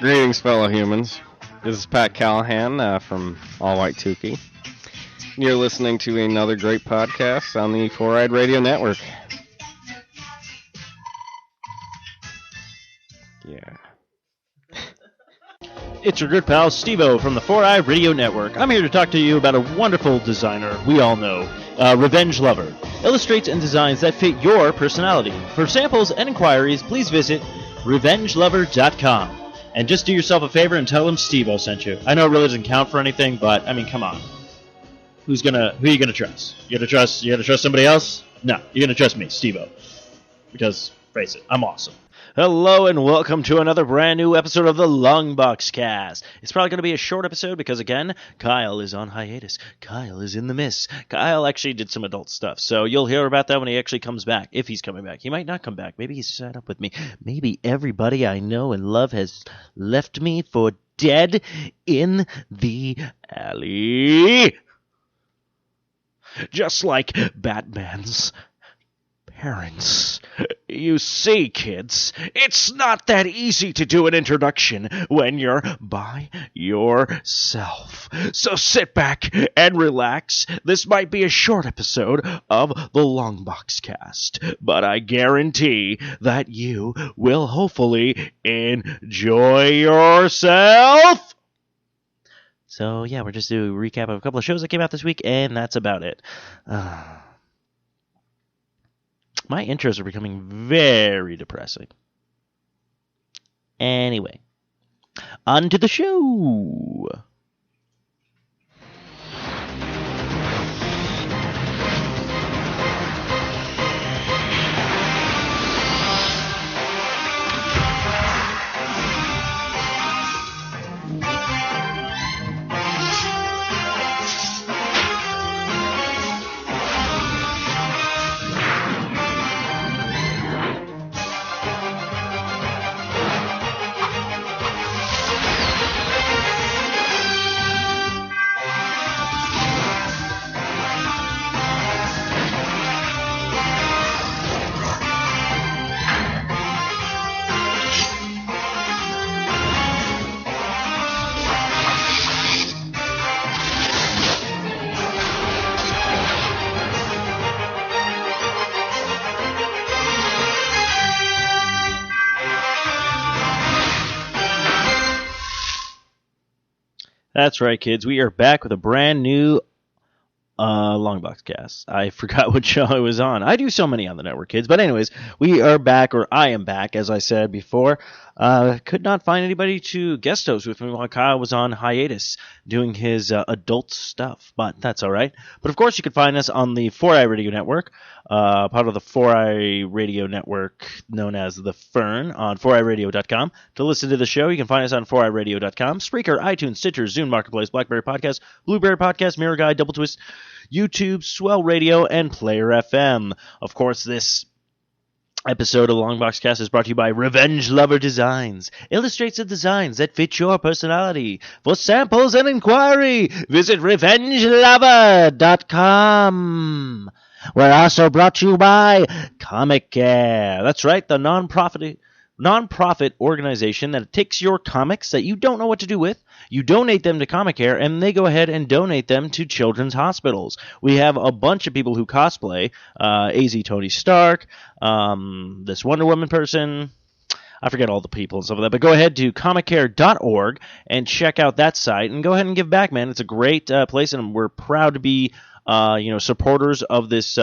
Greetings, fellow humans. This is Pat Callahan from All White Tukey. You're listening to another great podcast on the Four-Eyed Radio Network. Yeah. It's your good pal, Steve-O from the Four-Eyed Radio Network. I'm here to talk to you about a wonderful designer we all know, Revenge Lover. Illustrates and designs that fit your personality. For samples and inquiries, please visit revengelover.com. And just do yourself a favor and tell them Steve-O sent you. I know it really doesn't count for anything, but, I mean, come on. Who are you gonna trust? You gonna trust somebody else? No, you're gonna trust me, Steve-O. Because, face it, I'm awesome. Hello and welcome to another brand new episode of the Longbox Cast. It's probably going to be a short episode because, again, Kyle is on hiatus. Kyle is in the mist. Kyle actually did some adult stuff, so you'll hear about that when he actually comes back, if he's coming back. He might not come back. Maybe he's set up with me. Maybe everybody I know and love has left me for dead in the alley. Just like Batman's parents. You see, kids, it's not that easy to do an introduction when you're by yourself. So sit back and relax. This might be a short episode of the Longbox Cast, but I guarantee that you will hopefully enjoy yourself. So yeah, we're just doing a recap of a couple of shows that came out this week, and that's about it. My intros are becoming very depressing. Anyway, on to the show. That's right, kids. We are back with a brand new Longbox Cast. I forgot what show I was on. I do so many on the network, kids. But anyways, we are back, or I am back, as I said before. Could not find anybody to guest host with me while Kyle was on hiatus doing his adult stuff, but that's all right. But of course, you can find us on the Four-Eye Radio Network, part of the Four-Eye Radio Network known as The Fern on 4eyeradio.com. To listen to the show, you can find us on 4eyeradio.com, Spreaker, iTunes, Stitcher, Zune Marketplace, BlackBerry Podcast, Blueberry Podcast, Mirror Guide, Double Twist, YouTube, Swell Radio, and Player FM. Of course, this episode of Longbox Cast is brought to you by Revenge Lover Designs. Illustrates the designs that fit your personality. For samples and inquiry, visit revengelover.com. We're also brought to you by Comic Care. That's right, the nonprofit organization that takes your comics that you don't know what to do with, you donate them to Comic Care, and they go ahead and donate them to children's hospitals. We have a bunch of people who cosplay, AZ Tony Stark, this Wonder Woman person, I forget all the people and stuff like that, but go ahead to comiccare.org and check out that site, and go ahead and give back, man. It's a great place, and we're proud to be supporters of this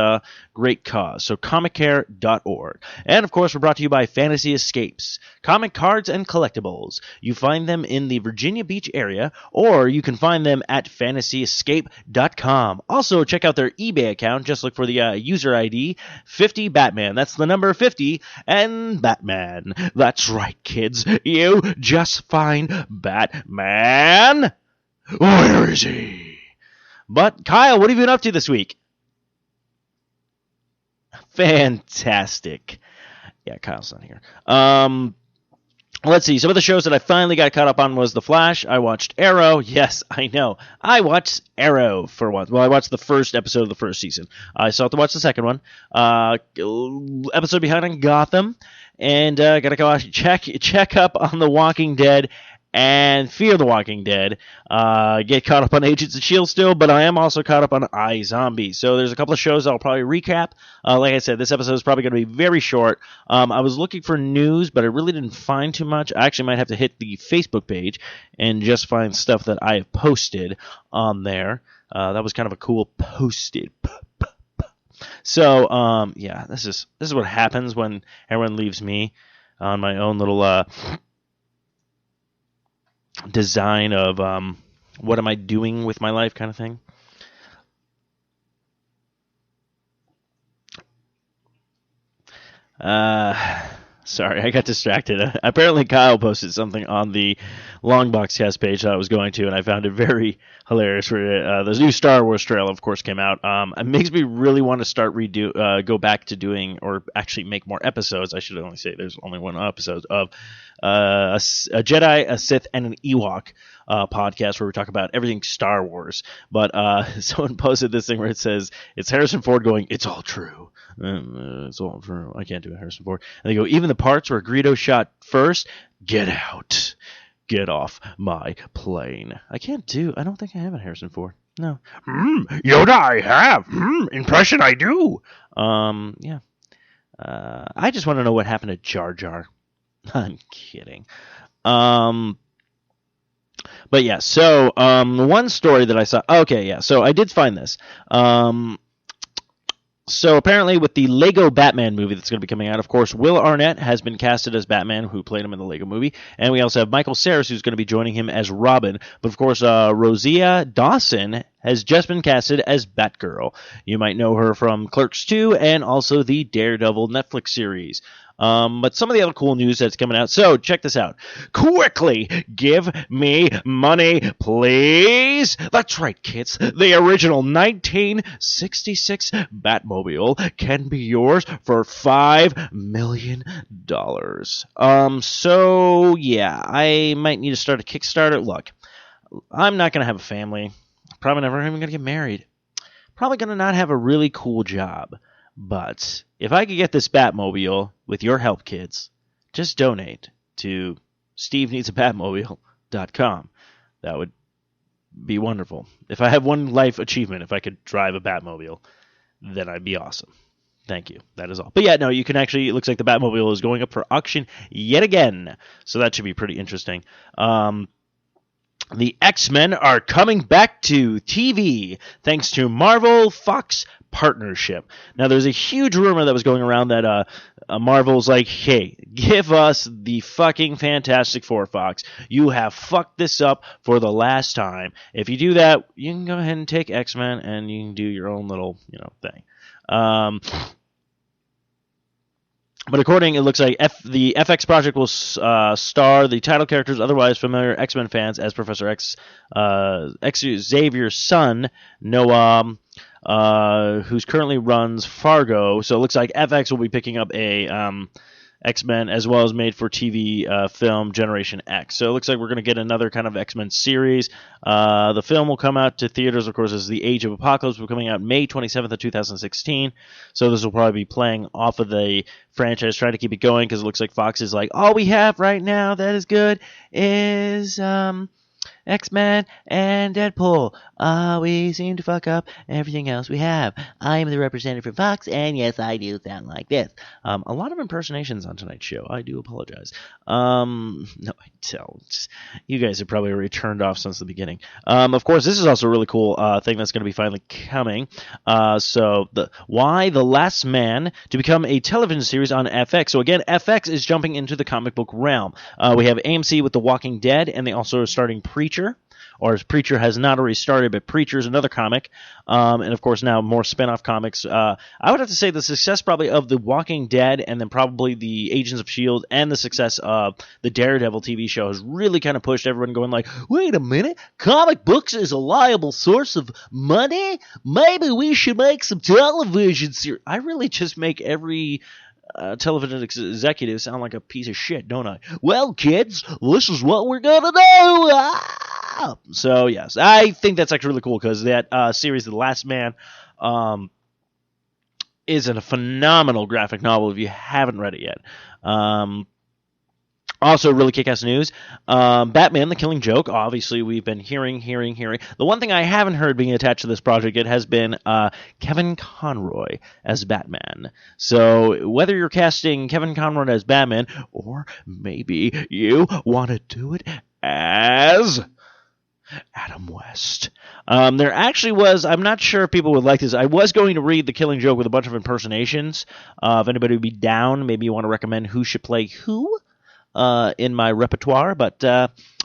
great cause. So comiccare.org. And of course, we're brought to you by Fantasy Escapes, comic cards and collectibles. You find them in the Virginia Beach area, or you can find them at fantasyescape.com. Also, check out their eBay account. Just look for the user ID 50 Batman. That's the number 50 and Batman. That's right, kids. You just find Batman. Where is he? But, Kyle, what have you been up to this week? Fantastic. Yeah, Kyle's not here. let's see. Some of the shows that I finally got caught up on was The Flash. I watched Arrow. Yes, I know. I watched Arrow for once. Well, I watched the first episode of the first season. I still have to watch the second one. Episode behind on Gotham. And gotta go check up on The Walking Dead and Fear the Walking Dead. Get caught up on Agents of S.H.I.E.L.D. still, but I am also caught up on iZombie. So there's a couple of shows I'll probably recap. Like I said, this episode is probably going to be very short. I was looking for news, but I really didn't find too much. I actually might have to hit the Facebook page and just find stuff that I have posted on there. That was kind of a cool posted. So, yeah, this is what happens when everyone leaves me on my own little design of what am I doing with my life kind of thing. Sorry, I got distracted. Apparently Kyle posted something on the Longbox Cast page that I was going to, and I found it very hilarious. Where the new Star Wars trailer, of course, came out. It makes me really want to start go back to doing, or actually make more episodes. I should only say there's only one episode of a Jedi, a Sith, and an Ewok podcast where we talk about everything Star Wars. But someone posted this thing where it says, it's Harrison Ford going, "It's all true. It's all true." I can't do a Harrison Ford. And they go, "Even the parts where Greedo shot first, get out. Get off my plane." I don't think I have a Harrison Ford. No. Yoda I have. Impression I do. Yeah. I just want to know what happened to Jar Jar. I'm kidding. But yeah, so one story that I saw. Okay, yeah. So I did find this. So apparently with the Lego Batman movie that's going to be coming out, of course, Will Arnett has been casted as Batman, who played him in the Lego movie. And we also have Michael Cera, who's going to be joining him as Robin. But of course, Rosia Dawson has just been casted as Batgirl. You might know her from Clerks 2 and also the Daredevil Netflix series. But some of the other cool news that's coming out. So check this out. Quickly, give me money, please. That's right, kids. The original 1966 Batmobile can be yours for $5 million. So yeah, I might need to start a Kickstarter. Look, I'm not going to have a family. Probably never even going to get married. Probably going to not have a really cool job. But if I could get this Batmobile, with your help, kids, just donate to steveneedsabatmobile.com. That would be wonderful. If I have one life achievement, if I could drive a Batmobile, then I'd be awesome. Thank you. That is all. But yeah, no, you can actually, it looks like the Batmobile is going up for auction yet again. So that should be pretty interesting. The X-Men are coming back to TV thanks to Marvel-Fox partnership. Now, there's a huge rumor that was going around that Marvel's like, hey, give us the fucking Fantastic Four, Fox. You have fucked this up for the last time. If you do that, you can go ahead and take X-Men and you can do your own little, thing. But according, it looks like the FX project will star the title characters, otherwise familiar X-Men fans, as Professor X, Xavier's son, Noam, who's currently runs Fargo. So it looks like FX will be picking up a X-Men as well as made-for-TV film Generation X. So it looks like we're going to get another kind of X-Men series. The film will come out to theaters, of course, as The Age of Apocalypse will be coming out May 27th of 2016. So this will probably be playing off of the franchise, trying to keep it going, because it looks like Fox is like, all we have right now that is good is X-Men and Deadpool. We seem to fuck up everything else we have. I am the representative for Fox, and yes, I do sound like this. A lot of impersonations on tonight's show. I do apologize. No, I don't. You guys have probably already turned off since the beginning. Of course, this is also a really cool thing that's going to be finally coming. So, Why the Last Man to become a television series on FX. So again, FX is jumping into the comic book realm. We have AMC with The Walking Dead, and they also are starting Preacher. Or Preacher has not already started, but Preacher is another comic. And, of course, now more spin-off comics. I would have to say the success probably of The Walking Dead and then probably the Agents of S.H.I.E.L.D. and the success of the Daredevil TV show has really kind of pushed everyone going like, wait a minute, comic books is a liable source of money? Maybe we should make some television series. I really just make every television executives sound like a piece of shit, don't I? Well, kids, this is what we're gonna do. Ah! So yes, I think that's actually really cool because that series, The Last Man, is a phenomenal graphic novel if you haven't read it yet. Also, really kick-ass news. Batman, The Killing Joke. Obviously, we've been hearing. The one thing I haven't heard being attached to this project yet has been Kevin Conroy as Batman. So, whether you're casting Kevin Conroy as Batman, or maybe you want to do it as Adam West. There actually was, I'm not sure if people would like this, I was going to read The Killing Joke with a bunch of impersonations. If anybody would be down, maybe you want to recommend who should play who in my repertoire, but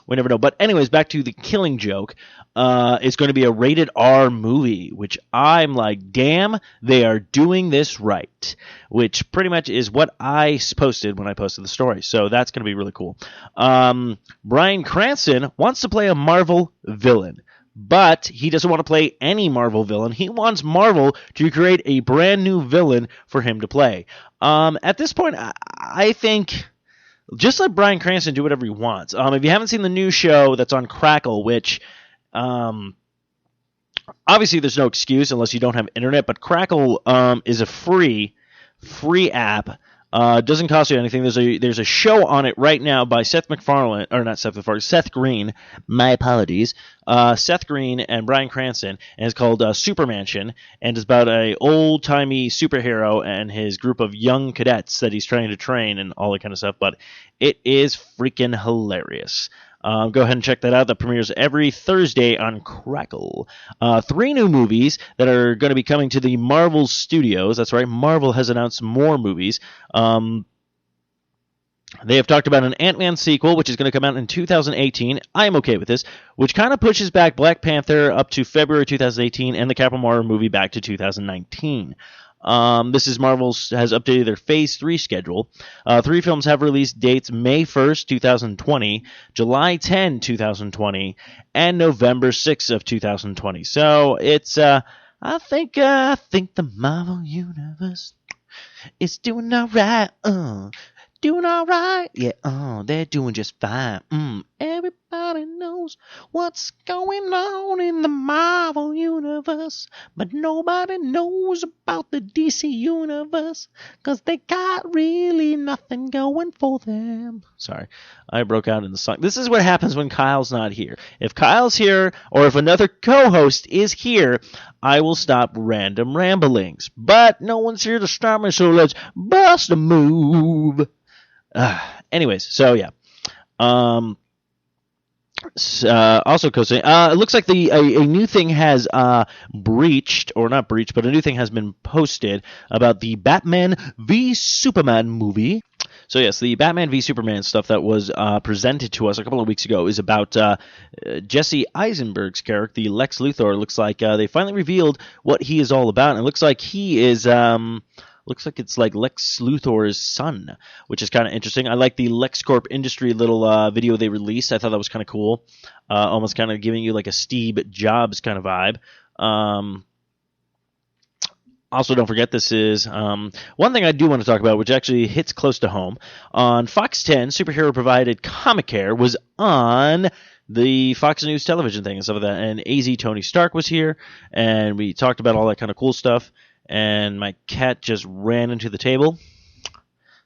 we never know. But anyways, back to The Killing Joke. It's going to be a rated R movie, which I'm like, damn, they are doing this right, which pretty much is what I posted when I posted the story. So that's going to be really cool. Bryan Cranston wants to play a Marvel villain, but he doesn't want to play any Marvel villain. He wants Marvel to create a brand new villain for him to play. At this point, I think just let Bryan Cranston do whatever he wants. If you haven't seen the new show that's on Crackle, which obviously there's no excuse unless you don't have internet, but Crackle is a free app. Doesn't cost you anything. There's a show on it right now by Seth Green. My apologies. Seth Green and Bryan Cranston, and it's called Supermansion, and it's about a old-timey superhero and his group of young cadets that he's trying to train and all that kind of stuff, but it is freaking hilarious. Go ahead and check that out. That premieres every Thursday on Crackle. 3 new movies that are going to be coming to the Marvel Studios. That's right, Marvel has announced more movies. They have talked about an Ant-Man sequel, which is going to come out in 2018. I am okay with this, which kind of pushes back Black Panther up to February 2018 and the Captain Marvel movie back to 2019. This is Marvel has updated their Phase 3 schedule. 3 films have release dates May 1st, 2020, July 10, 2020, and November 6 of 2020. So it's, I think the Marvel Universe is doing alright. Doing alright. Yeah, they're doing just fine. Everybody knows what's going on in the Marvel Universe, but nobody knows about the DC Universe, because they got really nothing going for them. Sorry, I broke out in the song. This is what happens when Kyle's not here. If Kyle's here, or if another co-host is here, I will stop random ramblings. But no one's here to stop me, so let's bust a move. Anyways, so yeah. Also, it looks like a new thing has breached, or not breached, but a new thing has been posted about the Batman v Superman movie. So yes, the Batman v Superman stuff that was presented to us a couple of weeks ago is about Jesse Eisenberg's character, the Lex Luthor. It looks like they finally revealed what he is all about, and it looks like he is looks like it's like Lex Luthor's son, which is kind of interesting. I like the LexCorp Industry little video they released. I thought that was kind of cool. Almost kind of giving you like a Steve Jobs kind of vibe. Also, don't forget, this is one thing I do want to talk about, which actually hits close to home. On Fox 10, superhero-provided Comic Care was on the Fox News television thing and stuff like that. And AZ Tony Stark was here, and we talked about all that kind of cool stuff. And my cat just ran into the table,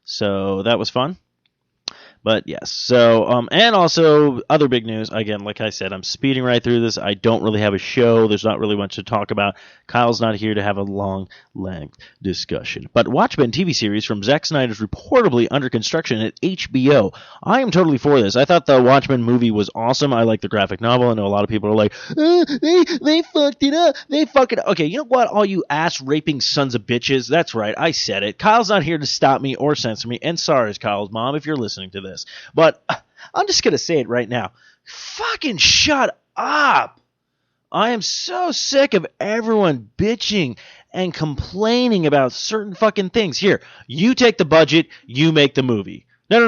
so that was fun. But yes, so and also other big news. Again, like I said, I'm speeding right through this. I don't really have a show. There's not really much to talk about. Kyle's not here to have a long length discussion. But Watchmen TV series from Zack Snyder is reportedly under construction at HBO. I am totally for this. I thought the Watchmen movie was awesome. I like the graphic novel. I know a lot of people are like, they fucked it up. They fucked it up. Okay, you know what? All you ass-raping sons of bitches. That's right. I said it. Kyle's not here to stop me or censor me. And sorry, Kyle's mom, if you're listening to this. But I'm just going to say it right now. Fucking shut up. I am so sick of everyone bitching and complaining about certain fucking things. Here, you take the budget, you make the movie. No.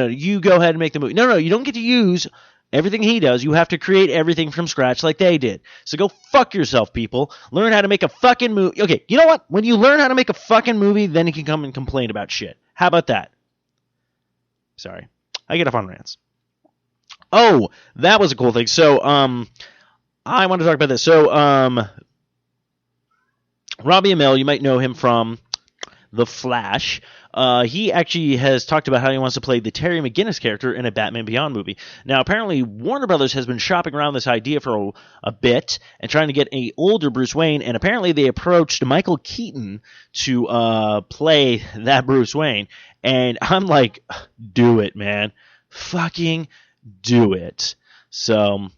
You go ahead and make the movie. No, you don't get to use everything he does, you have to create everything from scratch like they did. So go fuck yourself, people. Learn how to make a fucking movie. Okay, you know what? When you learn how to make a fucking movie, then you can come and complain about shit. How about that? Sorry. I get off on rants. Oh, that was a cool thing. So, I want to talk about this. So, Robbie Amell, you might know him from The Flash. He actually has talked about how he wants to play the Terry McGinnis character in a Batman Beyond movie. Now, apparently, Warner Brothers has been shopping around this idea for a bit and trying to get an older Bruce Wayne, and apparently they approached Michael Keaton to play that Bruce Wayne, and I'm like, do it, man. Fucking do it. So,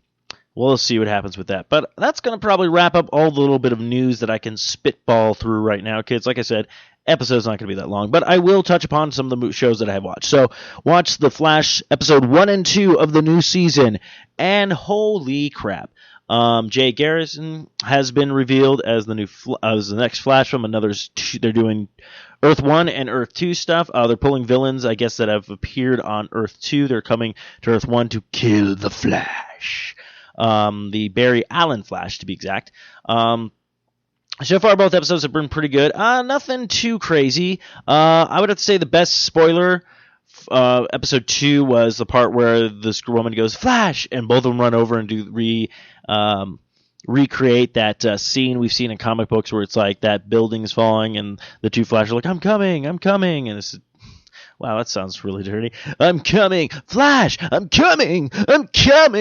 we'll see what happens with that. But that's going to probably wrap up all the little bit of news that I can spitball through right now, kids. Like I said, episode's not going to be that long, but I will touch upon some of the shows that I have watched. So, watch The Flash episode 1 and 2 of the new season, and holy crap. Jay Garrison has been revealed as the next Flash from they're doing Earth 1 and Earth 2 stuff. They're pulling villains, I guess, that have appeared on Earth 2. They're coming to Earth 1 to kill the Flash. The Barry Allen Flash, to be exact. So far, both episodes have been pretty good. Nothing too crazy. I would have to say the best spoiler, episode 2, was the part where this woman goes, Flash! And both of them run over and recreate that scene we've seen in comic books where it's like that building's falling and the two Flash are like, I'm coming! And it's... Wow, that sounds really dirty. I'm coming! Flash! I'm coming! Faster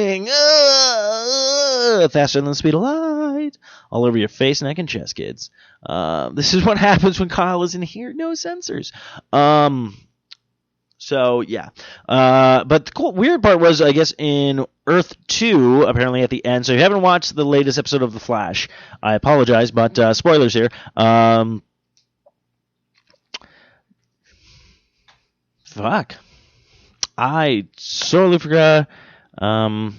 than the speed of light. All over your face, neck, and chest, kids. This is what happens when Kyle isn't here. No censors. So, yeah. But the cool, weird part was, I guess, in Earth 2, apparently at the end. So if you haven't watched the latest episode of The Flash, I apologize, but spoilers here. Fuck. I sorely forgot. Oh,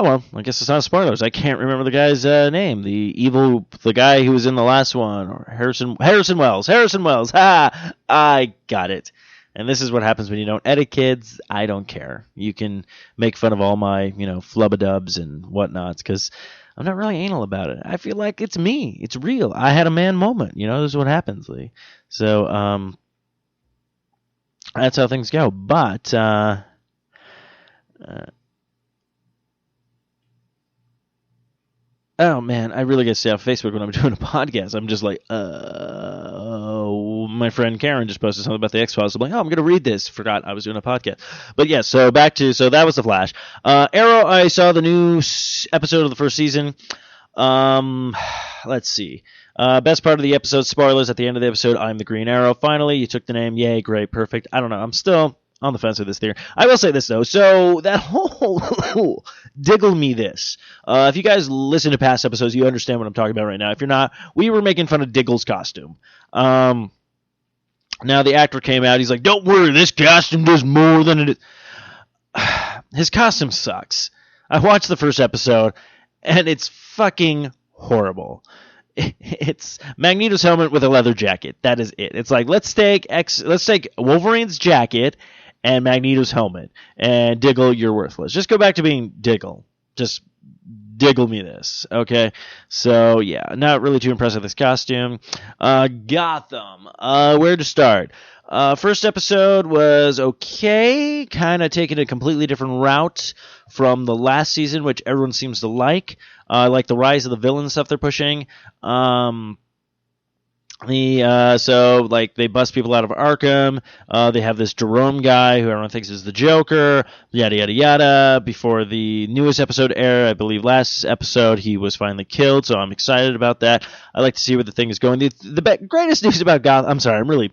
well, I guess it's not spoilers. I can't remember the guy's name. The guy who was in the last one. Or Harrison Wells. Ha! I got it. And this is what happens when you don't edit, kids. I don't care. You can make fun of all my, flubba-dubs and whatnots, because I'm not really anal about it. I feel like it's me. It's real. I had a man moment. This is what happens, Lee. So, that's how things go. But, oh, man, I really got to stay off Facebook when I'm doing a podcast. I'm just like, my friend Karen just posted something about the X-Files. I'm like, I'm going to read this. Forgot I was doing a podcast. But, yeah, so so that was The Flash. Arrow, I saw the new episode of the first season. Let's see. Best part of the episode, spoilers at the end of the episode, I'm the Green Arrow. Finally, you took the name. Yay, great, perfect. I don't know. I'm still on the fence with this theory. I will say this, though. So that whole diggle me this. If you guys listen to past episodes, you understand what I'm talking about right now. If you're not, we were making fun of Diggle's costume. Now the actor came out. He's like, don't worry, this costume does more than it is. His costume sucks. I watched the first episode, and it's fucking horrible. It's Magneto's helmet with a leather jacket. That is it. It's like, let's take Wolverine's jacket and Magneto's helmet, and Diggle, you're worthless. Just go back to being Diggle. Just Diggle me this, okay? So, yeah, not really too impressed with this costume. Gotham. Where to start? First episode was okay, kind of taking a completely different route from the last season, which everyone seems to like. Like the rise of the villain stuff they're pushing. So they bust people out of Arkham. They have this Jerome guy who everyone thinks is the Joker. Yada yada yada. Before the newest episode aired, I believe last episode, he was finally killed. So I'm excited about that. I like to see where the thing is going. The greatest news about Gotham. I'm sorry, I'm really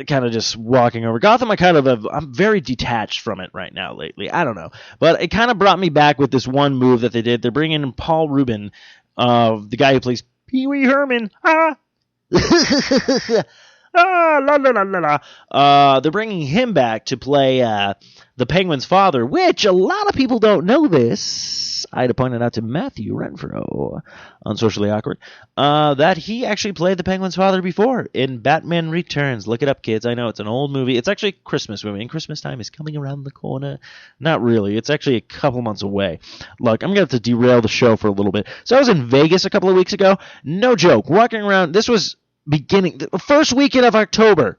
kind of just walking over Gotham. I'm very detached from it right now lately. I don't know, but it kind of brought me back with this one move that they did. They're bringing in Paul Rubin, the guy who plays Pee Wee Herman. La, la, la, la, la. They're bringing him back to play the Penguin's father, which a lot of people don't know this. I had to point it out to Matthew Renfro on Socially Awkward, that he actually played the Penguin's father before in Batman Returns. Look it up, kids. I know it's an old movie. It's actually a Christmas movie, and Christmas time is coming around the corner. Not really. It's actually a couple months away. Look, I'm going to have to derail the show for a little bit. So I was in Vegas a couple of weeks ago. No joke. Walking around. This was the first weekend of October.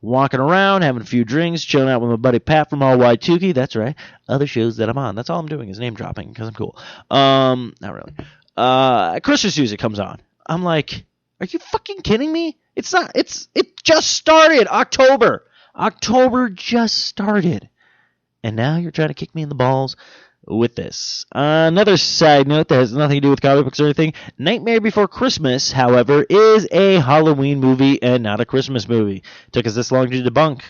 Walking around, having a few drinks, chilling out with my buddy Pat from All White Tukey. That's right. Other shows that I'm on. That's all I'm doing is name dropping because I'm cool. Not really. Christmas music comes on. I'm like, are you fucking kidding me? It just started. October just started. And now you're trying to kick me in the balls with this. Another side note that has nothing to do with comic books or anything. Nightmare Before Christmas, however, is a Halloween movie and not a Christmas movie. Took us this long to debunk.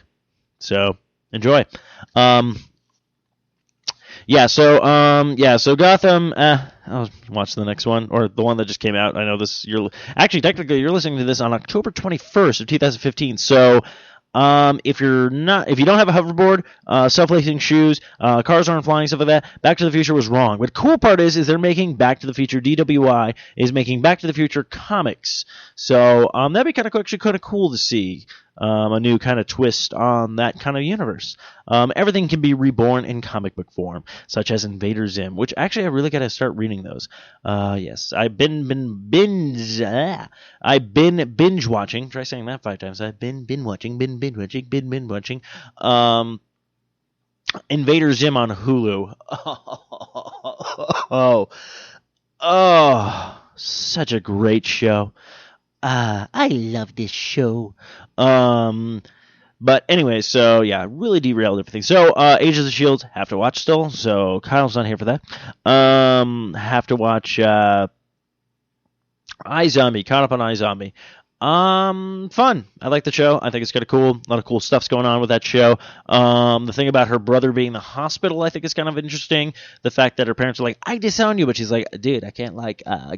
So, enjoy. So Gotham, I'll watch the next one, or the one that just came out. I know this, technically you're listening to this on October 21st of 2015, so if you don't have a hoverboard, self-lacing shoes, cars aren't flying, stuff like that, Back to the Future was wrong. But the cool part is they're making Back to the Future, DWI is making Back to the Future comics. So that'd be actually kind of cool to see a new kind of twist on that kind of universe. Everything can be reborn in comic book form, such as Invader Zim, which actually I really got to start reading those. Yes, I've been binge watching. Try saying that 5 times. I've been binge watching. Invader Zim on Hulu. Oh, such a great show. I love this show. But anyway, so yeah, really derailed everything. So, Age of the Shield, have to watch still. So Kyle's not here for that. Have to watch iZombie. Caught up on iZombie. Fun. I like the show. I think it's kind of cool. A lot of cool stuff's going on with that show. The thing about her brother being in the hospital, I think is kind of interesting. The fact that her parents are like, I disown you, but she's like, dude, I can't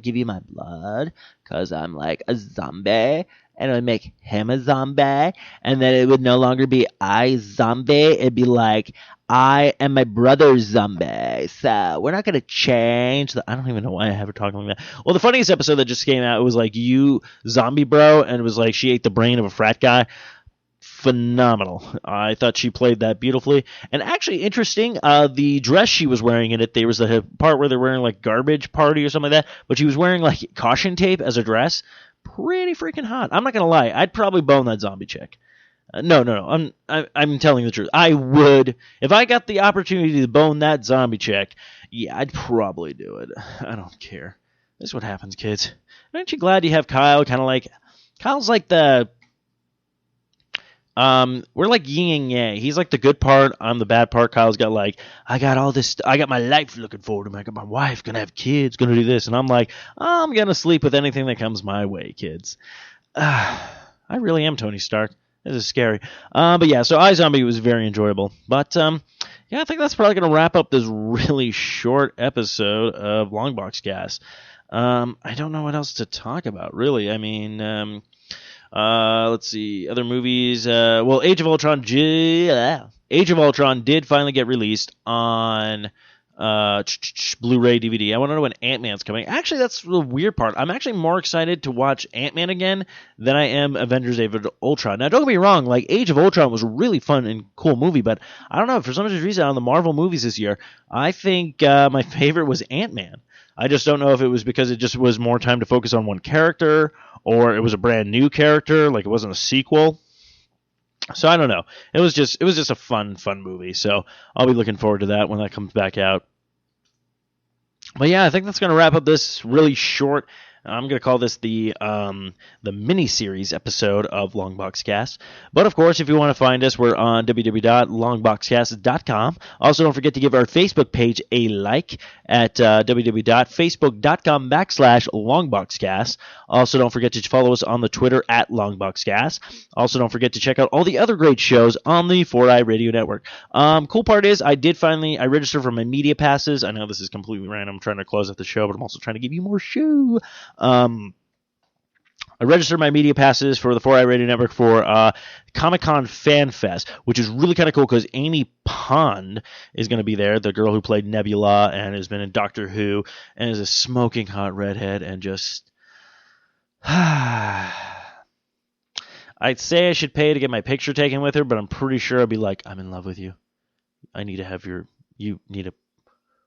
give you my blood because I'm like a zombie. And it would make him a zombie, and then it would no longer be I zombie. It'd be like I am my brother's zombie. So we're not gonna change I don't even know why I have her talking like that. Well, the funniest episode that just came out, it was like you zombie bro, and it was like she ate the brain of a frat guy. Phenomenal. I thought she played that beautifully. And actually interesting, the dress she was wearing in it, there was a part where they're wearing like garbage party or something like that, but she was wearing like caution tape as a dress. Pretty freaking hot. I'm not gonna lie. I'd probably bone that zombie chick. No. I'm telling the truth. I would, if I got the opportunity to bone that zombie chick. Yeah, I'd probably do it. I don't care. This is what happens, kids. Aren't you glad you have Kyle? Kyle's like the. We're like yin and yang. He's like the good part. I'm the bad part. Kyle's got like, I got all this. I got my life looking forward to me. I got my wife, gonna have kids, gonna do this, and I'm like, I'm gonna sleep with anything that comes my way, kids. I really am Tony Stark. This is scary. But yeah, so iZombie was very enjoyable. But yeah, I think that's probably gonna wrap up this really short episode of Longbox Gas. I don't know what else to talk about, really. I mean, let's see, other movies. Well, Age of Ultron did finally get released on Blu-ray DVD. I want to know when Ant-Man's coming. Actually, that's the weird part. I'm actually more excited to watch Ant-Man again than I am Avengers Age of Ultron. Now, don't get me wrong, like Age of Ultron was a really fun and cool movie, but I don't know, for some reason on the Marvel movies this year, I think my favorite was Ant-Man. I just don't know if it was because it just was more time to focus on one character, or it was a brand new character, like it wasn't a sequel. So I don't know. It was just a fun movie. So I'll be looking forward to that when that comes back out. But yeah, I think that's gonna wrap up this really short. I'm going to call this the mini-series episode of Longbox Cast. But, of course, if you want to find us, we're on www.longboxcast.com. Also, don't forget to give our Facebook page a like at www.facebook.com/longboxcast. Also, don't forget to follow us on the Twitter at longboxcast. Also, don't forget to check out all the other great shows on the 4i Radio Network. Cool part is I registered for my media passes. I know this is completely random. I'm trying to close out the show, but I'm also trying to give you more show. I registered my media passes for the 4i Radio Network for Comic-Con Fan Fest, which is really kind of cool because Amy Pond is going to be there, the girl who played Nebula and has been in Doctor Who and is a smoking hot redhead and just... I'd say I should pay to get my picture taken with her, but I'm pretty sure I'll be like, I'm in love with you. I need to have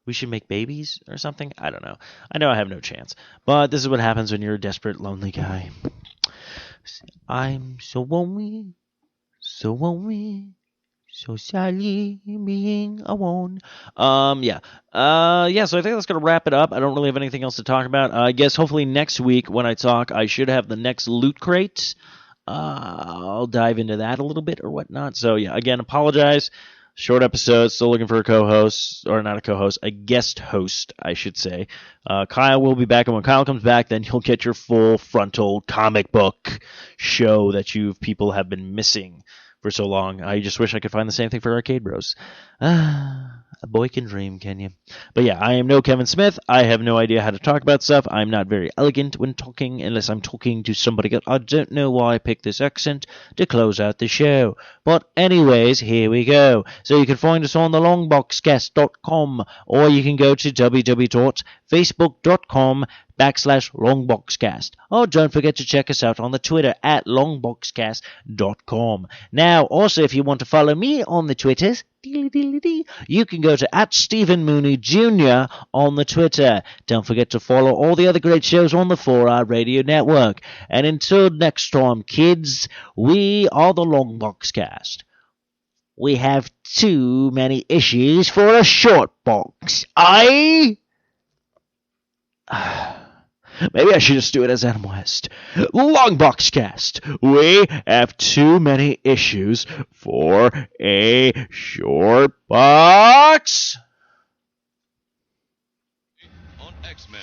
we should make babies or something? I don't know. I know I have no chance. But this is what happens when you're a desperate, lonely guy. I'm so lonely, so sadly being alone. So I think that's going to wrap it up. I don't really have anything else to talk about. I guess hopefully next week when I talk, I should have the next Loot Crate. I'll dive into that a little bit or whatnot. So, yeah, again, apologize. Short episode, still looking for a co-host, or not a co-host, a guest host, I should say. Kyle will be back, and when Kyle comes back, then you'll get your full frontal comic book show that people have been missing for so long. I just wish I could find the same thing for Arcade Bros. A boy can dream, can you? But yeah, I am no Kevin Smith. I have no idea how to talk about stuff. I'm not very elegant when talking unless I'm talking to somebody else. I don't know why I picked this accent to close out the show. But anyways, here we go. So you can find us on the longboxcast.com, or you can go to www.facebook.com/longboxcast. Oh, don't forget to check us out on the Twitter at longboxcast.com. Now, also, if you want to follow me on the Twitters, you can go to @Stephen Mooney Jr. on the Twitter. Don't forget to follow all the other great shows on the 4i Radio Network. And until next time, kids, we are the Longboxcast. We have too many issues for a short box. Maybe I should just do it as Adam West. Longboxcast. We have too many issues for a short box. On X-Men.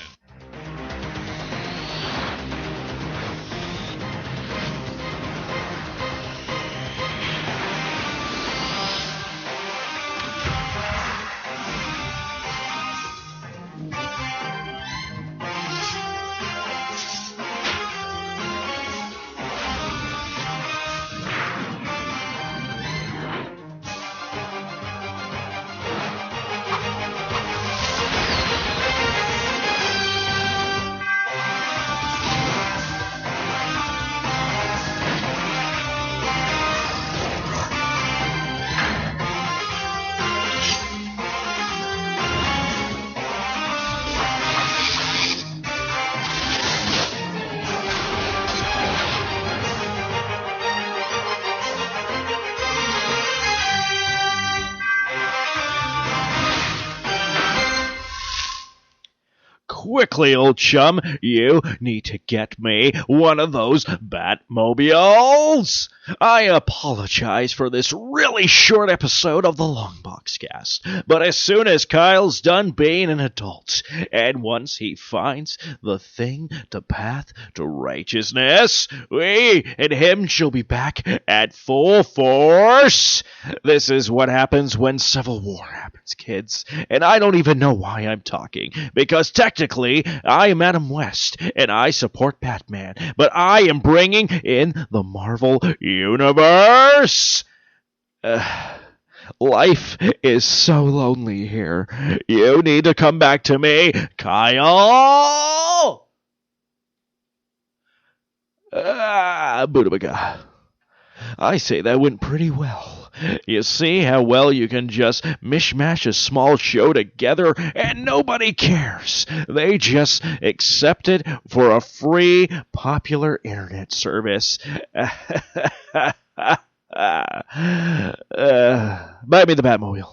Quickly, old chum, you need to get me one of those Batmobiles. I apologize for this really short episode of the Longboxcast, but as soon as Kyle's done being an adult, and once he finds the thing, the path to righteousness, we and him shall be back at full force. This is what happens when Civil War happens, kids, and I don't even know why I'm talking, because technically I am Adam West, and I support Batman, but I am bringing in the Marvel Universe. Life is so lonely here. You need to come back to me, Kyle. Bootabaga. I say that went pretty well. You see how well you can just mishmash a small show together and nobody cares. They just accept it for a free, popular internet service. Buy me the Batmobile.